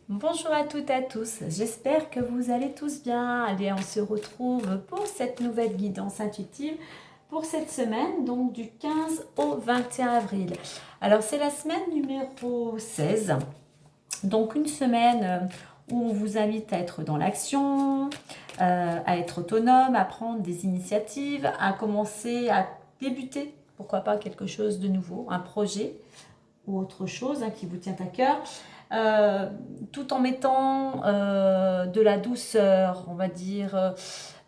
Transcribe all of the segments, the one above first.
Bonjour à toutes et à tous, j'espère que vous allez tous bien. Allez, on se retrouve pour cette nouvelle guidance intuitive pour cette semaine, donc du 15 au 21 avril. Alors c'est la semaine numéro 16, donc une semaine où on vous invite à être dans l'action, à être autonome, à prendre des initiatives, à commencer à débuter, pourquoi pas quelque chose de nouveau, un projet ou autre chose qui vous tient à cœur. Tout en mettant de la douceur, on va dire,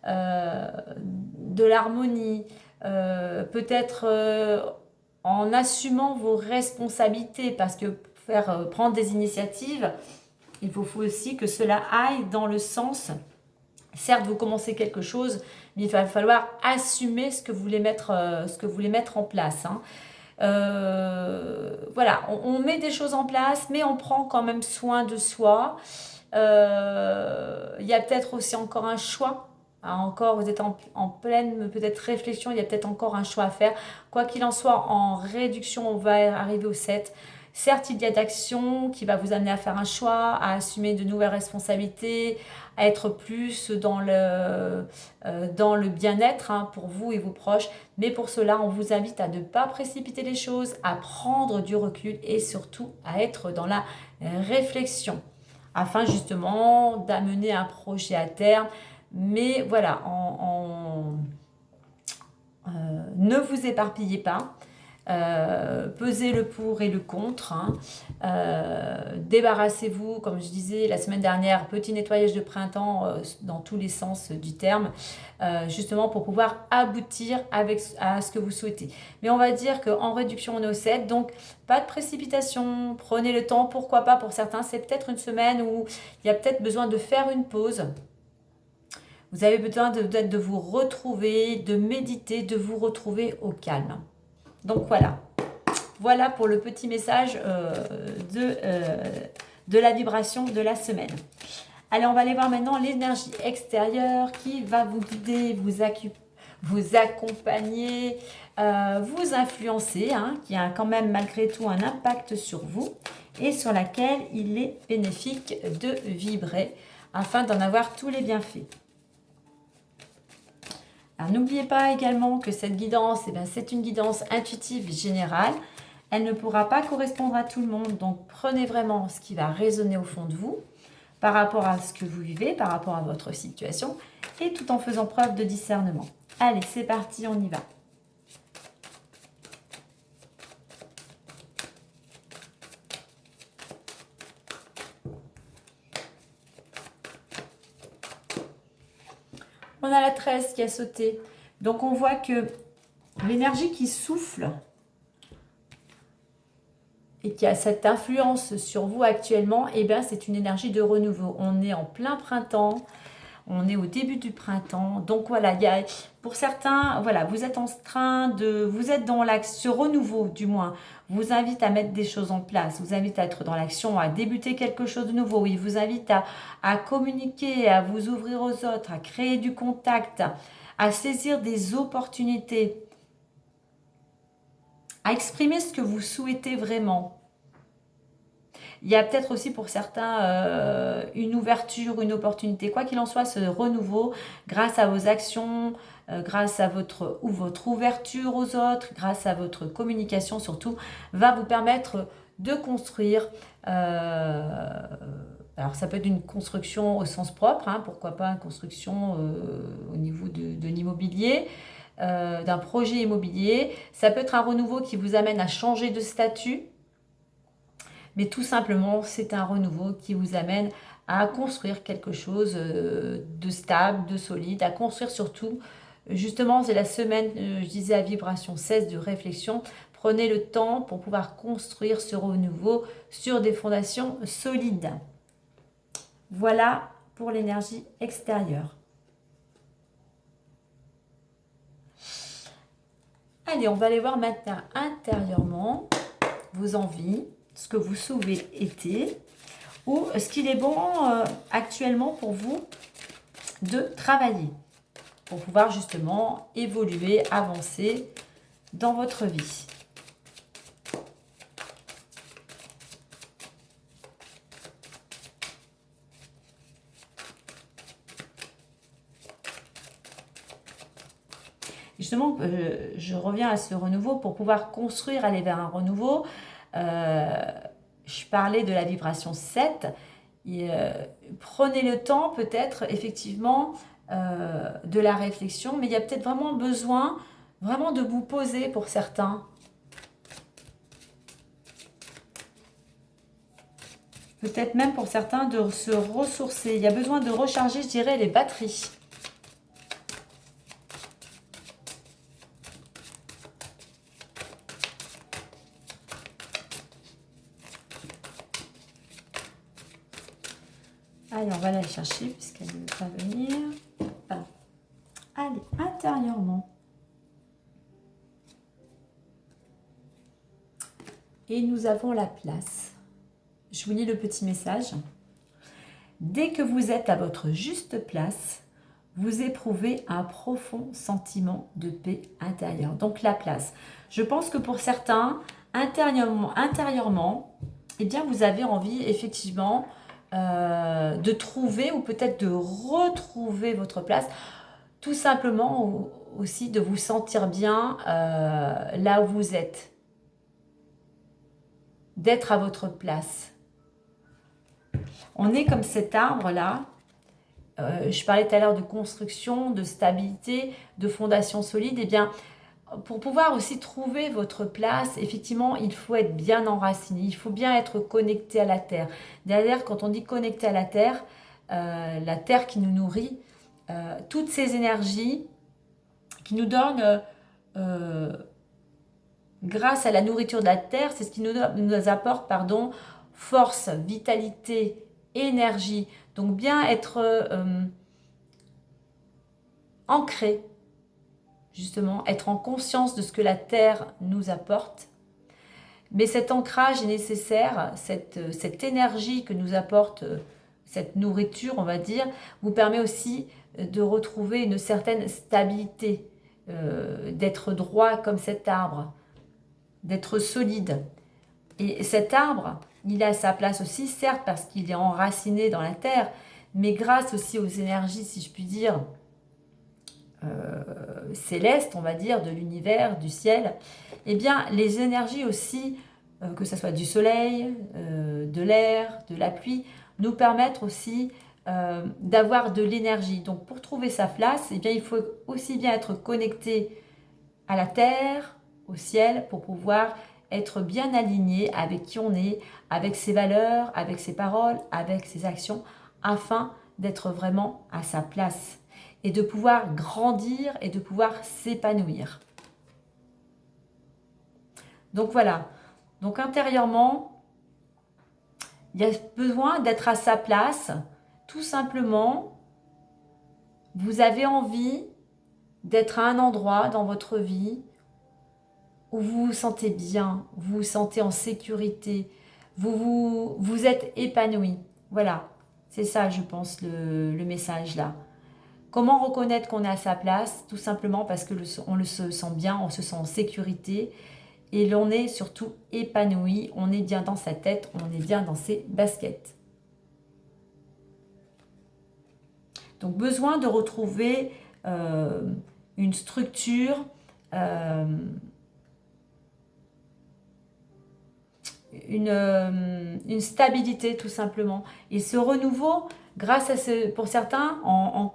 de l'harmonie, peut-être en assumant vos responsabilités, parce que pour prendre des initiatives, il faut aussi que cela aille dans le sens, certes vous commencez quelque chose, mais il va falloir assumer ce que vous voulez mettre, en place. Voilà, on met des choses en place, mais on prend quand même soin de soi. Il y a peut-être aussi encore un choix. Encore, vous êtes en pleine peut-être réflexion, il y a peut-être encore un choix à faire. Quoi qu'il en soit, en réduction, on va arriver au 7. Certes, il y a d'action qui va vous amener à faire un choix, à assumer de nouvelles responsabilités, à être plus dans le bien-être pour vous et vos proches. Mais pour cela, on vous invite à ne pas précipiter les choses, à prendre du recul et surtout à être dans la réflexion afin justement d'amener un projet à terme. Mais voilà, ne vous éparpillez pas. Pesez le pour et le contre. Débarrassez-vous, comme je disais la semaine dernière, petit nettoyage de printemps dans tous les sens du terme, justement pour pouvoir aboutir à ce que vous souhaitez. Mais on va dire qu'en réduction, on est au 7, donc pas de précipitation, prenez le temps, pourquoi pas pour certains, c'est peut-être une semaine où il y a peut-être besoin de faire une pause. Vous avez besoin de vous retrouver, de méditer, de vous retrouver au calme. Donc voilà pour le petit message de la vibration de la semaine. Allez, on va aller voir maintenant l'énergie extérieure qui va vous guider, vous accompagner, vous influencer, qui a quand même malgré tout un impact sur vous et sur laquelle il est bénéfique de vibrer afin d'en avoir tous les bienfaits. Alors n'oubliez pas également que cette guidance, c'est une guidance intuitive générale. Elle ne pourra pas correspondre à tout le monde, donc prenez vraiment ce qui va résonner au fond de vous par rapport à ce que vous vivez, par rapport à votre situation, et tout en faisant preuve de discernement. Allez, c'est parti, on y va. On a la 13 qui a sauté. Donc on voit que l'énergie qui souffle et qui a cette influence sur vous actuellement, c'est une énergie de renouveau. On est en plein printemps, on est au début du printemps. Donc voilà, pour certains, voilà, vous êtes dans l'axe, ce renouveau du moins, vous invite à mettre des choses en place, vous invite à être dans l'action, à débuter quelque chose de nouveau. Il vous invite à communiquer, à vous ouvrir aux autres, à créer du contact, à saisir des opportunités, à exprimer ce que vous souhaitez vraiment. Il y a peut-être aussi pour certains une ouverture, une opportunité. Quoi qu'il en soit, ce renouveau, grâce à vos actions, grâce à votre ouverture aux autres, grâce à votre communication surtout, va vous permettre de construire. Alors ça peut être une construction au sens propre, pourquoi pas une construction au niveau de l'immobilier. D'un projet immobilier. Ça peut être un renouveau qui vous amène à changer de statut, mais tout simplement, c'est un renouveau qui vous amène à construire quelque chose de stable, de solide, à construire surtout, justement, c'est la semaine, je disais, à vibration 16 de réflexion. Prenez le temps pour pouvoir construire ce renouveau sur des fondations solides. Voilà pour l'énergie extérieure. Allez, on va aller voir maintenant intérieurement vos envies, ce que vous souhaitez été, ou ce qu'il est bon actuellement pour vous de travailler, pour pouvoir justement évoluer, avancer dans votre vie. Justement, je reviens à ce renouveau pour pouvoir construire, aller vers un renouveau. Je parlais de la vibration 7. Et, prenez le temps peut-être effectivement de la réflexion, mais il y a peut-être vraiment besoin vraiment de vous poser pour certains. Peut-être même pour certains de se ressourcer. Il y a besoin de recharger, je dirais, les batteries. Allez, on va la chercher puisqu'elle ne veut pas venir. Enfin, allez, intérieurement. Et nous avons la place. Je vous lis le petit message. Dès que vous êtes à votre juste place, vous éprouvez un profond sentiment de paix intérieure. Donc la place. Je pense que pour certains, intérieurement, eh bien vous avez envie effectivement de trouver ou peut-être de retrouver votre place. Tout simplement aussi de vous sentir bien là où vous êtes. D'être à votre place. On est comme cet arbre-là. Je parlais tout à l'heure de construction, de stabilité, de fondation solide. Eh bien, pour pouvoir aussi trouver votre place, effectivement, il faut être bien enraciné. Il faut bien être connecté à la terre. Derrière, quand on dit connecté à la terre qui nous nourrit, toutes ces énergies qui nous donnent, grâce à la nourriture de la terre, c'est ce qui nous apporte, pardon, force, vitalité, énergie. Donc bien être ancré, justement, être en conscience de ce que la terre nous apporte. Mais cet ancrage est nécessaire, cette énergie que nous apporte cette nourriture, on va dire, vous permet aussi de retrouver une certaine stabilité, d'être droit comme cet arbre, d'être solide. Et cet arbre, il a sa place aussi, certes, parce qu'il est enraciné dans la terre, mais grâce aussi aux énergies, si je puis dire, célestes, on va dire, de l'univers, du ciel, eh bien, les énergies aussi, que ce soit du soleil, de l'air, de la pluie, nous permettent aussi d'avoir de l'énergie. Donc, pour trouver sa place, eh bien, il faut aussi bien être connecté à la terre, au ciel, pour pouvoir être bien aligné avec qui on est, avec ses valeurs, avec ses paroles, avec ses actions, afin d'être vraiment à sa place et de pouvoir grandir et de pouvoir s'épanouir. Donc voilà, donc intérieurement, il y a besoin d'être à sa place, tout simplement. Vous avez envie d'être à un endroit dans votre vie où vous vous sentez bien, vous vous sentez en sécurité, vous êtes épanoui. Voilà, c'est ça, je pense, le message là. Comment reconnaître qu'on est à sa place? Tout simplement parce que on se sent bien, on se sent en sécurité et l'on est surtout épanoui, on est bien dans sa tête, on est bien dans ses baskets. Donc besoin de retrouver une structure, une stabilité tout simplement. Et ce renouveau, grâce à pour certains, en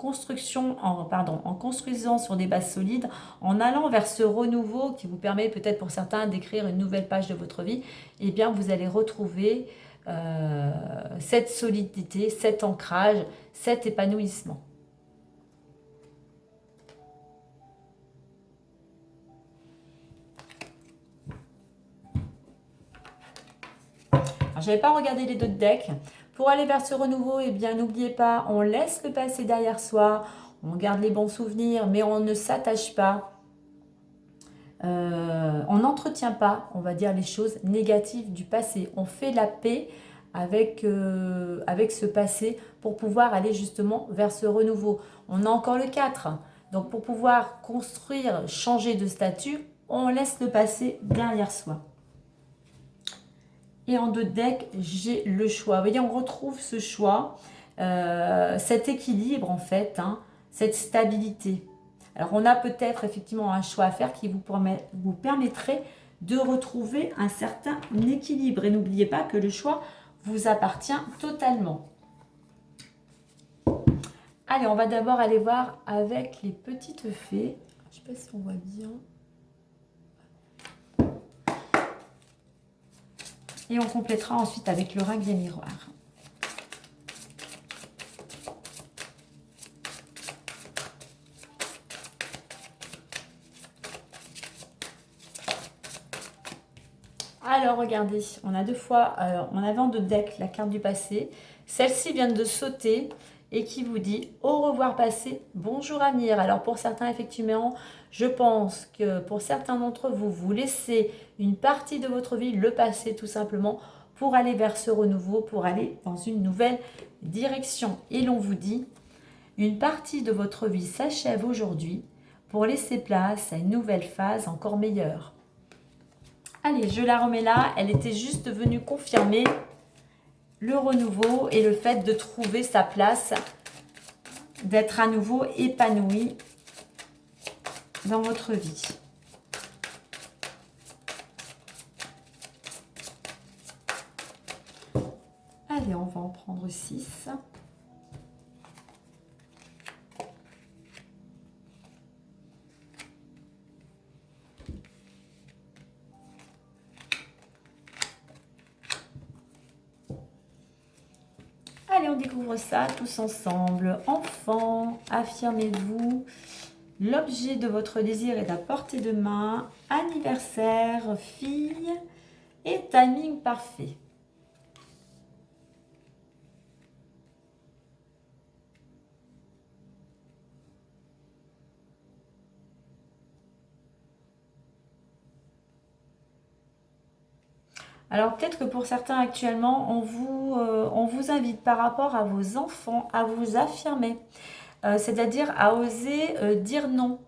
construisant sur des bases solides, en allant vers ce renouveau qui vous permet peut-être pour certains d'écrire une nouvelle page de votre vie, eh bien vous allez retrouver cette solidité, cet ancrage, cet épanouissement. Je n'avais pas regardé les deux decks. Pour aller vers ce renouveau, eh bien, n'oubliez pas, on laisse le passé derrière soi, on garde les bons souvenirs, mais on ne s'attache pas. On n'entretient pas, on va dire, les choses négatives du passé. On fait la paix avec ce passé pour pouvoir aller justement vers ce renouveau. On a encore le 4. Donc, pour pouvoir construire, changer de statut, on laisse le passé derrière soi. Et en 2 decks, j'ai le choix. Vous voyez, on retrouve ce choix, cet équilibre en fait, hein, cette stabilité. Alors, on a peut-être effectivement un choix à faire qui vous permettrait de retrouver un certain équilibre. Et n'oubliez pas que le choix vous appartient totalement. Allez, on va d'abord aller voir avec les petites fées. Je ne sais pas si on voit bien. Et on complétera ensuite avec le ringuet miroir. Alors, regardez, on a 2 fois en avant de deck la carte du passé. Celle-ci vient de sauter et qui vous dit au revoir passé, bonjour Amir. Alors, pour certains, effectivement, je pense que pour certains d'entre vous, vous laissez une partie de votre vie, le passé tout simplement, pour aller vers ce renouveau, pour aller dans une nouvelle direction. Et l'on vous dit, une partie de votre vie s'achève aujourd'hui pour laisser place à une nouvelle phase encore meilleure. Allez, je la remets là. Elle était juste venue confirmer le renouveau et le fait de trouver sa place, d'être à nouveau épanoui dans votre vie. Allez, on va en prendre 6. Allez, on découvre ça tous ensemble. Enfant, affirmez-vous. L'objet de votre désir est à portée de main. Anniversaire, fille et timing parfait. Alors peut-être que pour certains actuellement, on vous invite par rapport à vos enfants à vous affirmer, c'est-à-dire à oser dire non.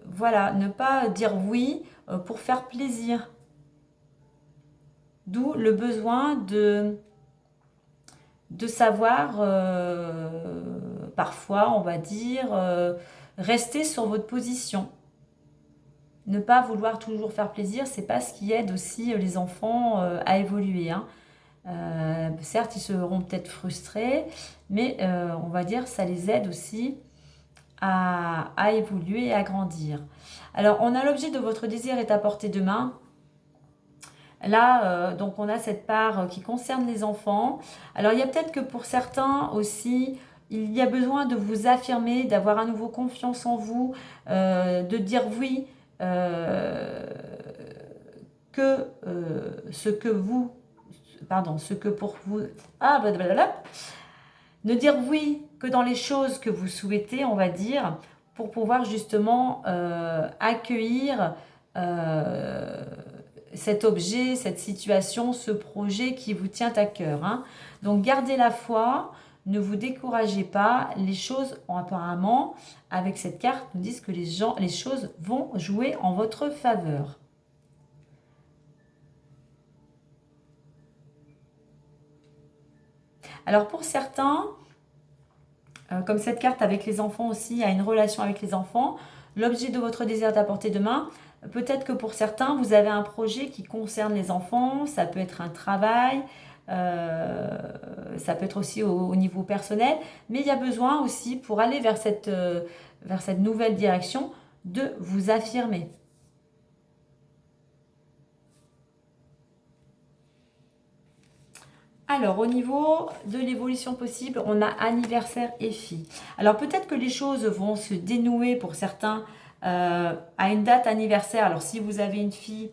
Voilà, ne pas dire oui pour faire plaisir. D'où le besoin de savoir, parfois, on va dire, rester sur votre position. Ne pas vouloir toujours faire plaisir, c'est pas ce qui aide aussi les enfants à évoluer. Hein. Certes, ils seront peut-être frustrés, mais on va dire ça les aide aussi à évoluer et à grandir. Alors, on a l'objet de votre désir est à portée de main. Là, donc on a cette part qui concerne les enfants. Alors, il y a peut-être que pour certains aussi, il y a besoin de vous affirmer, d'avoir à nouveau confiance en vous, de dire oui. Que ce que pour vous, ne dire oui que dans les choses que vous souhaitez, on va dire, pour pouvoir justement accueillir cet objet, cette situation, ce projet qui vous tient à cœur. Hein. Donc gardez la foi, ne vous découragez pas. Les choses, apparemment, avec cette carte, nous disent que les choses vont jouer en votre faveur. Alors pour certains, comme cette carte avec les enfants aussi, a une relation avec les enfants, l'objet de votre désir est à portée de main. Peut-être que pour certains, vous avez un projet qui concerne les enfants, ça peut être un travail, ça peut être aussi au niveau personnel, mais il y a besoin aussi pour aller vers cette nouvelle direction de vous affirmer. Alors, au niveau de l'évolution possible, on a anniversaire et fille. Alors, peut-être que les choses vont se dénouer pour certains à une date anniversaire. Alors, si vous avez une fille,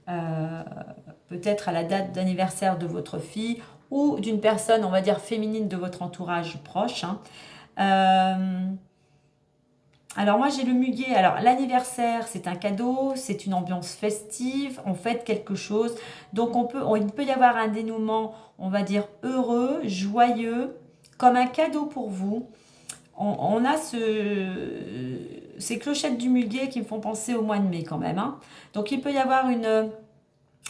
peut-être à la date d'anniversaire de votre fille ou d'une personne, on va dire, féminine de votre entourage proche. Hein. Alors moi j'ai le muguet, alors l'anniversaire c'est un cadeau, c'est une ambiance festive, on fête quelque chose, donc il peut y avoir un dénouement, on va dire heureux, joyeux, comme un cadeau pour vous. On a ces clochettes du muguet qui me font penser au mois de mai quand même. Hein. Donc il peut y avoir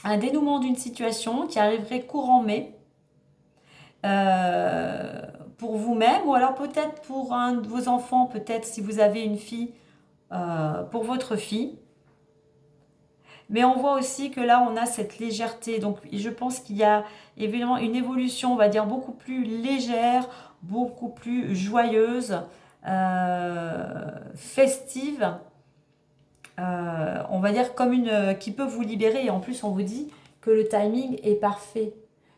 un dénouement d'une situation qui arriverait courant mai. pour vous-même ou alors peut-être pour un de vos enfants, peut-être si vous avez une fille, pour votre fille. Mais on voit aussi que là, on a cette légèreté. Donc, je pense qu'il y a évidemment une évolution, on va dire, beaucoup plus légère, beaucoup plus joyeuse, festive. On va dire comme une qui peut vous libérer. Et en plus, on vous dit que le timing est parfait.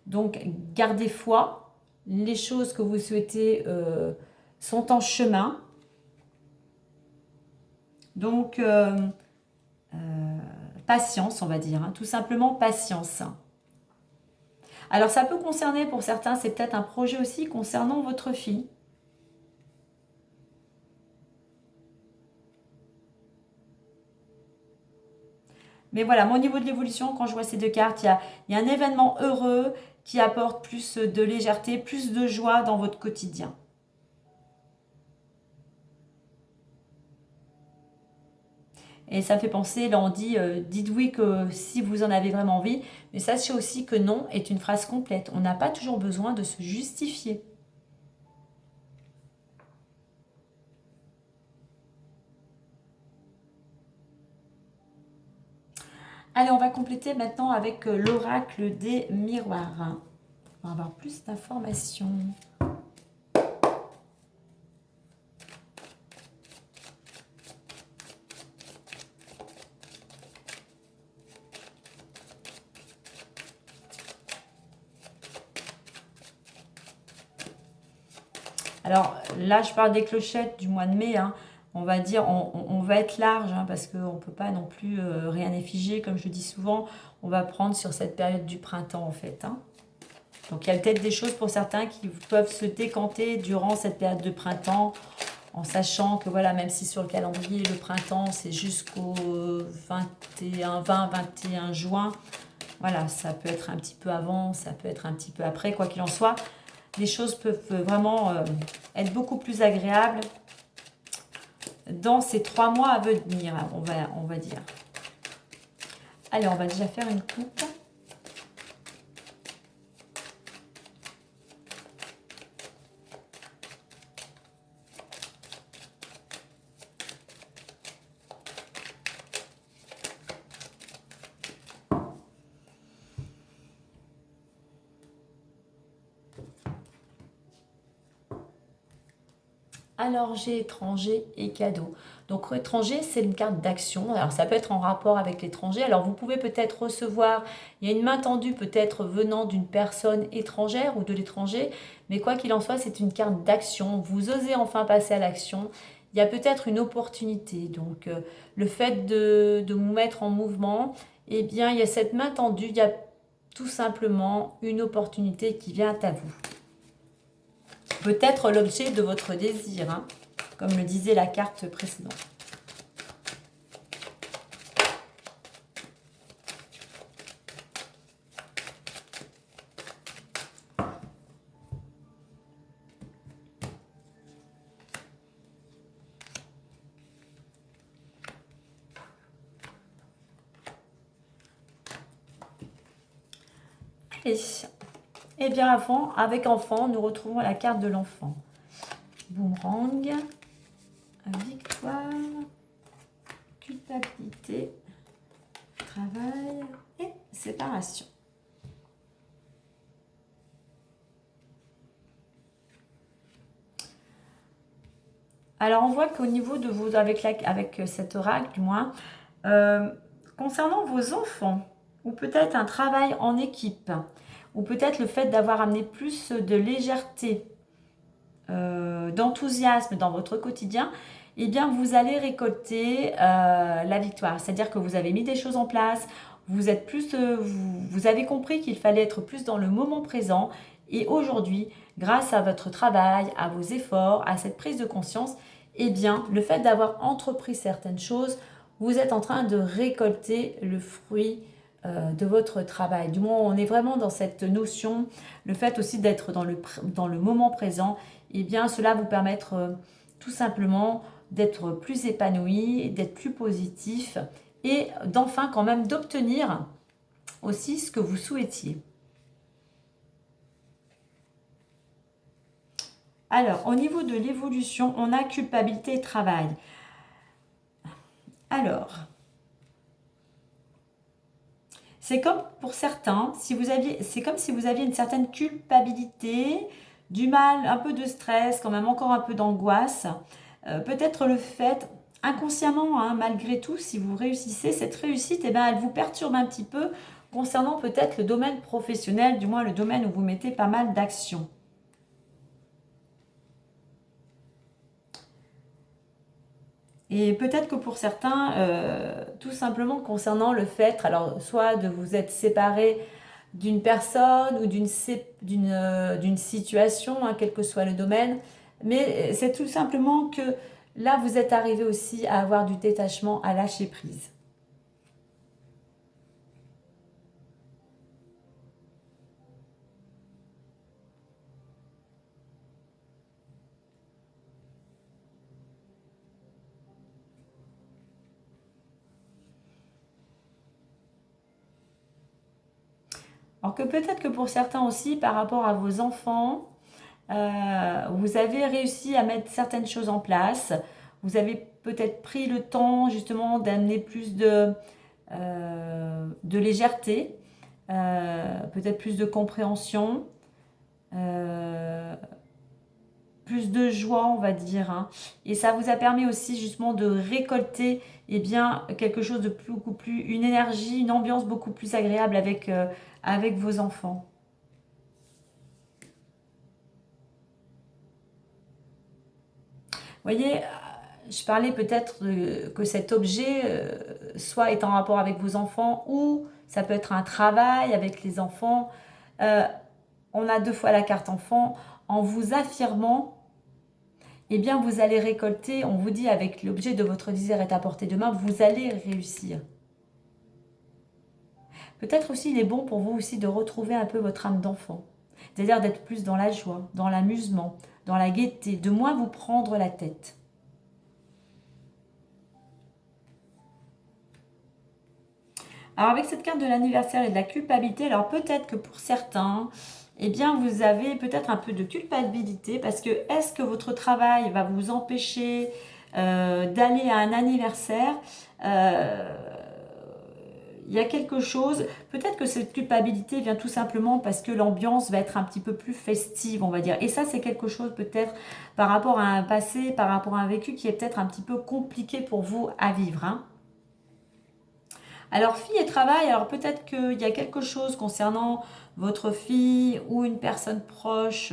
Donc, gardez foi. Les choses que vous souhaitez sont en chemin. Donc, patience, on va dire, hein, tout simplement patience. Alors ça peut concerner pour certains, c'est peut-être un projet aussi concernant votre fille. Mais voilà, mon niveau de l'évolution, quand je vois ces deux cartes, il y a un événement heureux qui apporte plus de légèreté, plus de joie dans votre quotidien. Et ça me fait penser, là on dit, dites oui que si vous en avez vraiment envie, mais sachez aussi que non est une phrase complète. On n'a pas toujours besoin de se justifier. Allez, on va compléter maintenant avec l'oracle des miroirs. On va avoir plus d'informations. Alors là, je parle des clochettes du mois de mai. Hein. On va dire, on va être large hein, parce qu'on ne peut pas non plus rien est figé. Comme je dis souvent, on va prendre sur cette période du printemps en fait. Hein. Donc il y a peut-être des choses pour certains qui peuvent se décanter durant cette période de printemps en sachant que voilà, même si sur le calendrier, le printemps, c'est jusqu'au 21 juin. Voilà, ça peut être un petit peu avant, ça peut être un petit peu après, quoi qu'il en soit. Les choses peuvent vraiment être beaucoup plus agréables dans ces 3 mois à venir, on va dire. Allez, on va déjà faire une coupe. Alors, j'ai étranger et cadeau. Donc, étranger, c'est une carte d'action. Alors, ça peut être en rapport avec l'étranger. Alors, vous pouvez peut-être recevoir, il y a une main tendue peut-être venant d'une personne étrangère ou de l'étranger. Mais quoi qu'il en soit, c'est une carte d'action. Vous osez enfin passer à l'action. Il y a peut-être une opportunité. Donc, le fait de vous mettre en mouvement, eh bien, il y a cette main tendue. Il y a tout simplement une opportunité qui vient à vous. Peut-être l'objet de votre désir, hein, comme le disait la carte précédente. Allez. Et bien avant, avec enfant, nous retrouvons la carte de l'enfant. Boomerang, victoire, culpabilité, travail et séparation. Alors on voit qu'au niveau de vous, avec cet oracle du moins, concernant vos enfants, ou peut-être un travail en équipe, ou peut-être le fait d'avoir amené plus de légèreté, d'enthousiasme dans votre quotidien, eh bien vous allez récolter la victoire. C'est-à-dire que vous avez mis des choses en place, vous êtes plus, vous avez compris qu'il fallait être plus dans le moment présent. Et aujourd'hui, grâce à votre travail, à vos efforts, à cette prise de conscience, eh bien le fait d'avoir entrepris certaines choses, vous êtes en train de récolter le fruit de votre travail. Du moins, on est vraiment dans cette notion, le fait aussi d'être dans le moment présent, eh bien, cela vous permettre tout simplement d'être plus épanoui, d'être plus positif et d'enfin quand même d'obtenir aussi ce que vous souhaitiez. Alors, au niveau de l'évolution, on a culpabilité et travail. Alors, c'est comme pour certains, c'est comme si vous aviez une certaine culpabilité, du mal, un peu de stress, quand même encore un peu d'angoisse. Peut-être le fait, inconsciemment, hein, malgré tout, si vous réussissez, cette réussite, eh ben, elle vous perturbe un petit peu concernant peut-être le domaine professionnel, du moins le domaine où vous mettez pas mal d'action. Et peut-être que pour certains, tout simplement concernant le fait, alors soit de vous être séparé d'une personne ou d'une situation, hein, quel que soit le domaine, mais c'est tout simplement que là, vous êtes arrivé aussi à avoir du détachement, à lâcher prise. Alors que peut-être que pour certains aussi, par rapport à vos enfants, vous avez réussi à mettre certaines choses en place. Vous avez peut-être pris le temps justement d'amener plus de légèreté, peut-être plus de compréhension, euh, plus de joie, on va dire, hein. Et ça vous a permis aussi justement de récolter eh bien, quelque chose de beaucoup plus, une énergie, une ambiance beaucoup plus agréable avec vos enfants. Vous voyez, je parlais peut-être que cet objet soit est en rapport avec vos enfants ou ça peut être un travail avec les enfants. Euh, on a deux fois la carte enfant. En vous affirmant, eh bien vous allez récolter, on vous dit avec l'objet de votre désir est à portée de main, vous allez réussir. Peut-être aussi il est bon pour vous aussi de retrouver un peu votre âme d'enfant. C'est-à-dire d'être plus dans la joie, dans l'amusement, dans la gaieté, de moins vous prendre la tête. Alors avec cette carte de l'anniversaire et de la culpabilité, alors peut-être que pour certains, eh bien vous avez peut-être un peu de culpabilité parce que est-ce que votre travail va vous empêcher d'aller à un anniversaire il y a quelque chose, peut-être que cette culpabilité vient tout simplement parce que l'ambiance va être un petit peu plus festive, on va dire. Et ça, c'est quelque chose peut-être par rapport à un passé, par rapport à un vécu qui est peut-être un petit peu compliqué pour vous à vivre, hein. Alors, fille et travail, alors peut-être qu'il y a quelque chose concernant votre fille ou une personne proche,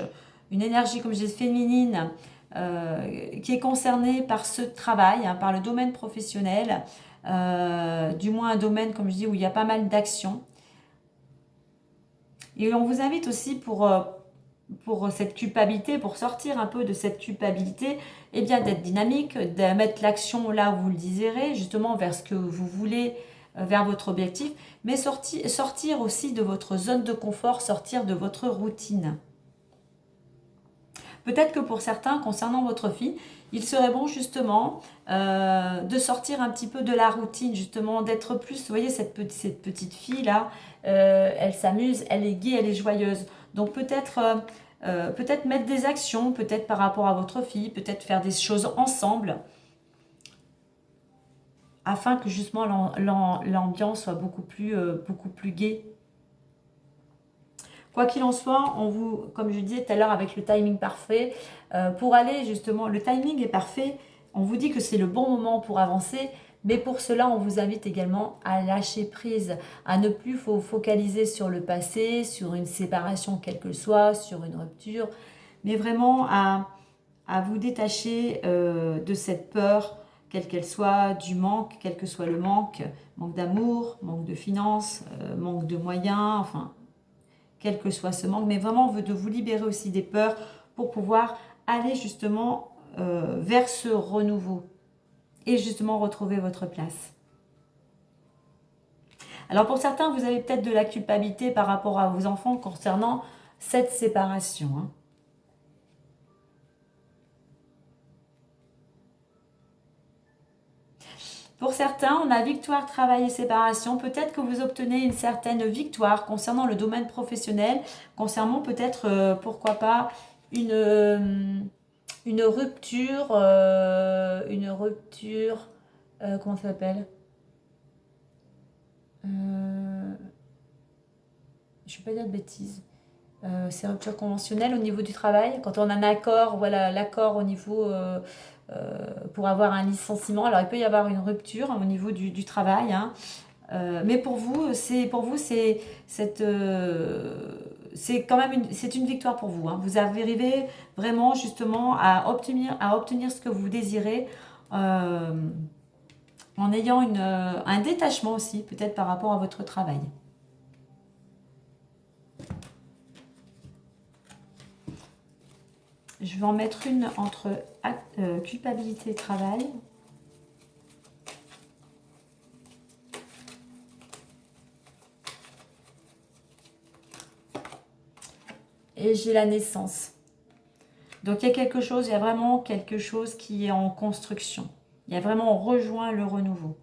une énergie, comme je dis, féminine, qui est concernée par ce travail, hein, par le domaine professionnel, du moins un domaine, comme je dis, où il y a pas mal d'actions. Et on vous invite aussi pour cette culpabilité, pour sortir un peu de cette culpabilité, eh bien d'être dynamique, de mettre l'action là où vous le désirez, justement vers ce que vous voulez, vers votre objectif, mais sortir aussi de votre zone de confort, sortir de votre routine. Peut-être que pour certains, concernant votre fille, il serait bon justement de sortir un petit peu de la routine, justement d'être plus, vous voyez, cette petite fille-là, elle s'amuse, elle est gaie, elle est joyeuse. Donc peut-être mettre des actions, peut-être par rapport à votre fille, peut-être faire des choses ensemble, afin que justement l'ambiance soit beaucoup plus gaie. Quoi qu'il en soit, comme je disais tout à l'heure avec le timing parfait, pour aller justement, le timing est parfait, on vous dit que c'est le bon moment pour avancer, mais pour cela, on vous invite également à lâcher prise, à ne plus focaliser sur le passé, sur une séparation quelle que soit, sur une rupture, mais vraiment à vous détacher de cette peur, quelle qu'elle soit, du manque, quel que soit le manque d'amour, manque de finances, manque de moyens, enfin quel que soit ce manque, mais vraiment de vous libérer aussi des peurs pour pouvoir aller justement vers ce renouveau et justement retrouver votre place. Alors pour certains, vous avez peut-être de la culpabilité par rapport à vos enfants concernant cette séparation, hein. Pour certains, on a victoire, travail et séparation. Peut-être que vous obtenez une certaine victoire concernant le domaine professionnel, concernant peut-être, pourquoi pas, une rupture, comment ça s'appelle? Je ne vais pas dire de bêtises. C'est rupture conventionnelle au niveau du travail. Quand on a un accord, voilà, l'accord au niveau pour avoir un licenciement. Alors il peut y avoir une rupture au niveau du travail, hein. Mais pour vous, c'est quand même c'est une victoire pour vous, hein. Vous arrivez vraiment justement à obtenir ce que vous désirez en ayant un détachement aussi, peut-être par rapport à votre travail. Je vais en mettre une entre culpabilité et travail. Et j'ai la naissance. Donc il y a vraiment quelque chose qui est en construction. Il y a vraiment, on rejoint le renouveau.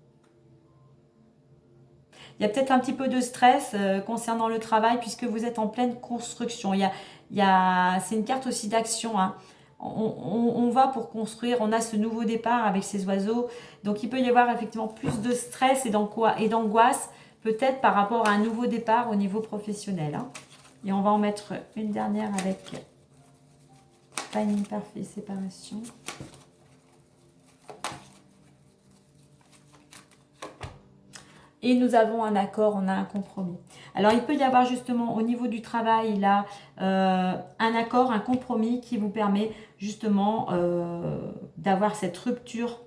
Il y a peut-être un petit peu de stress concernant le travail puisque vous êtes en pleine construction. C'est une carte aussi d'action, hein. On va pour construire, on a ce nouveau départ avec ces oiseaux. Donc il peut y avoir effectivement plus de stress et d'angoisse, peut-être par rapport à un nouveau départ au niveau professionnel, hein. Et on va en mettre une dernière avec timing parfait, séparation. Et nous avons un accord, on a un compromis. Alors, il peut y avoir justement au niveau du travail, là, un accord, un compromis qui vous permet justement d'avoir cette rupture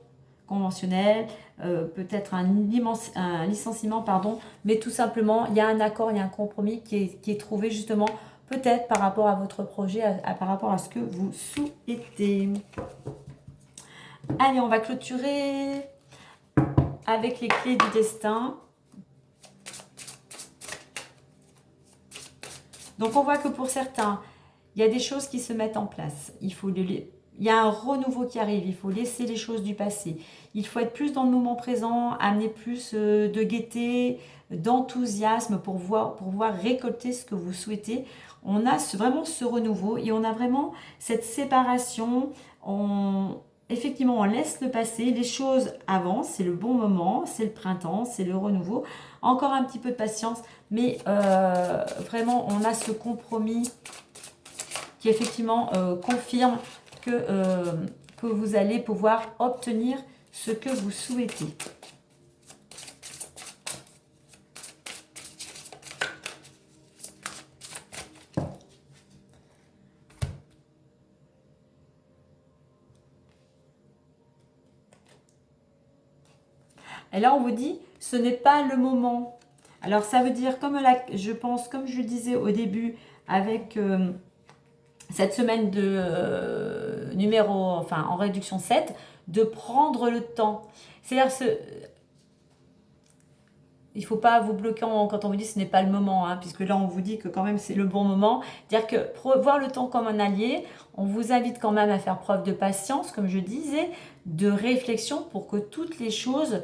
conventionnelle, peut-être un licenciement, pardon, mais tout simplement, il y a un accord, il y a un compromis qui est trouvé justement peut-être par rapport à votre projet, par rapport à ce que vous souhaitez. Allez, on va clôturer avec les clés du destin. Donc, on voit que pour certains, il y a des choses qui se mettent en place. Il y a un renouveau qui arrive. Il faut laisser les choses du passé. Il faut être plus dans le moment présent, amener plus de gaieté, d'enthousiasme pour pouvoir récolter ce que vous souhaitez. On a vraiment ce renouveau et on a vraiment cette séparation. Effectivement, on laisse le passé, les choses avancent, c'est le bon moment, c'est le printemps, c'est le renouveau. Encore un petit peu de patience, mais vraiment, on a ce compromis qui effectivement confirme que vous allez pouvoir obtenir ce que vous souhaitez. Et là, on vous dit, ce n'est pas le moment. Alors, ça veut dire, comme je le disais au début, avec cette semaine de en réduction 7, de prendre le temps. C'est-à-dire, il ne faut pas vous bloquer quand on vous dit ce n'est pas le moment, hein, puisque là, on vous dit que quand même, c'est le bon moment. C'est-à-dire que voir le temps comme un allié, on vous invite quand même à faire preuve de patience, comme je disais, de réflexion pour que toutes les choses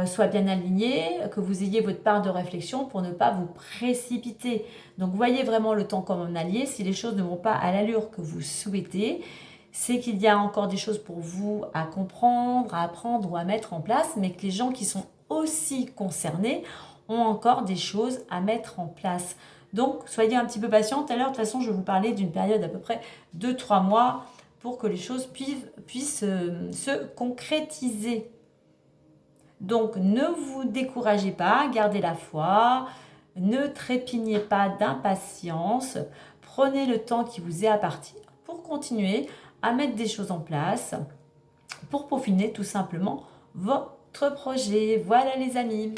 soient bien alignées, que vous ayez votre part de réflexion pour ne pas vous précipiter. Donc, voyez vraiment le temps comme un allié. Si les choses ne vont pas à l'allure que vous souhaitez, c'est qu'il y a encore des choses pour vous à comprendre, à apprendre ou à mettre en place, mais que les gens qui sont aussi concernés ont encore des choses à mettre en place. Donc, soyez un petit peu patient. Tout à l'heure, de toute façon, je vais vous parler d'une période à peu près de 3 mois pour que les choses puissent se concrétiser. Donc, ne vous découragez pas, gardez la foi, ne trépignez pas d'impatience, prenez le temps qui vous est imparti pour continuer à mettre des choses en place, pour peaufiner tout simplement votre projet. Voilà les amis.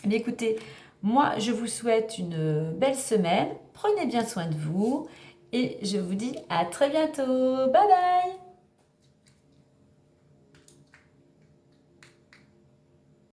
Mais écoutez, moi je vous souhaite une belle semaine, prenez bien soin de vous et je vous dis à très bientôt. Bye bye.